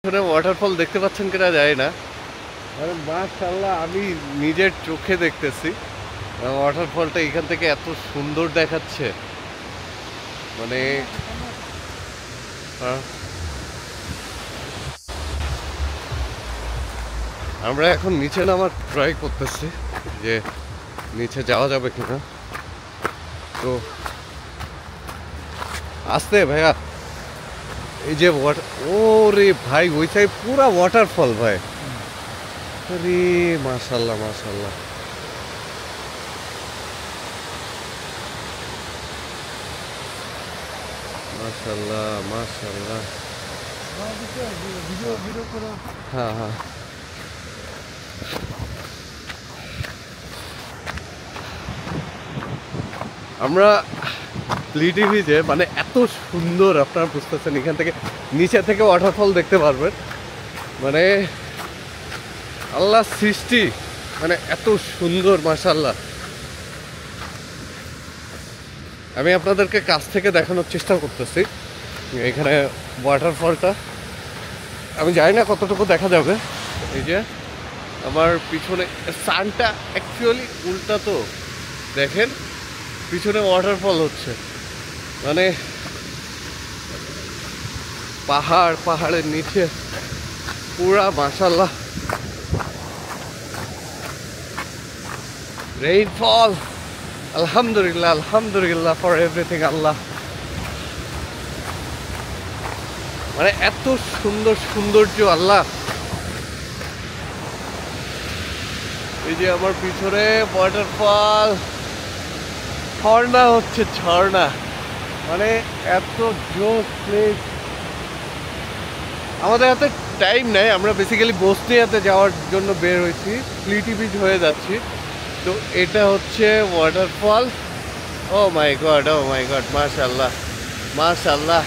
Waterfall দেখতে পাচ্ছেন কিনা যায় না, মানে মাশাআল্লাহ আমি নিজের চোখে দেখতেছি ওয়াটারফলটা এখান থেকে এত সুন্দর দেখাচ্ছে। মানে আমরা এখন নিচে নামার ট্রাই করতেছি যে নিচে যাওয়া যাবে কিনা। তো আসতে ভাইয়া এই যে ওয়াটার, ও রে ভাই ওই সাইড পুরা ওয়াটারফল ভাই। রে মাশাআল্লাহ মাশাআল্লাহ, মাশাআল্লাহ মাশাআল্লাহ। হ্যাঁ হ্যাঁ, আমরা লিটি বিচে মানে এত সুন্দর, আপনারা বুঝতেছেন এখান থেকে নিচে থেকে ওয়াটারফল দেখতে পারবেন। মানে আল্লাহ সৃষ্টি মানে এত সুন্দর মাশাআল্লাহ। আমি আপনাদেরকে কাছ থেকে দেখানোর চেষ্টা করতেছি এখানে ওয়াটারফলটা। আমি জানি না কতটুকু দেখা যাবে। এই যে আমার পিছনে সানটা অ্যাকচুয়ালি উল্টা, তো দেখেন পিছনে ওয়াটারফল হচ্ছে, মানে পাহাড়ের নিচে পুরা মাশাআল্লাহ রেইনফল। আলহামদুলিল্লাহ আলহামদুলিল্লাহ ফর এভরিথিং আল্লাহ। মানে এত সুন্দর সৌন্দর্য আল্লাহ। এই যে আমার পিছনে ওয়াটারফল, ঝর্ণা হচ্ছে ঝর্ণা, মানে এত জোস প্লেস। আমাদের হাতে টাইম নেই, আমরা বেসিক্যালি বসনিয়াতে যাওয়ার জন্য বের হয়েছি, লিটি বিচ হয়ে যাচ্ছি। তো এটা হচ্ছে ওয়াটারফল। ও মাই গড ও মাই গড, মাশাআল্লাহ মাশাআল্লাহ।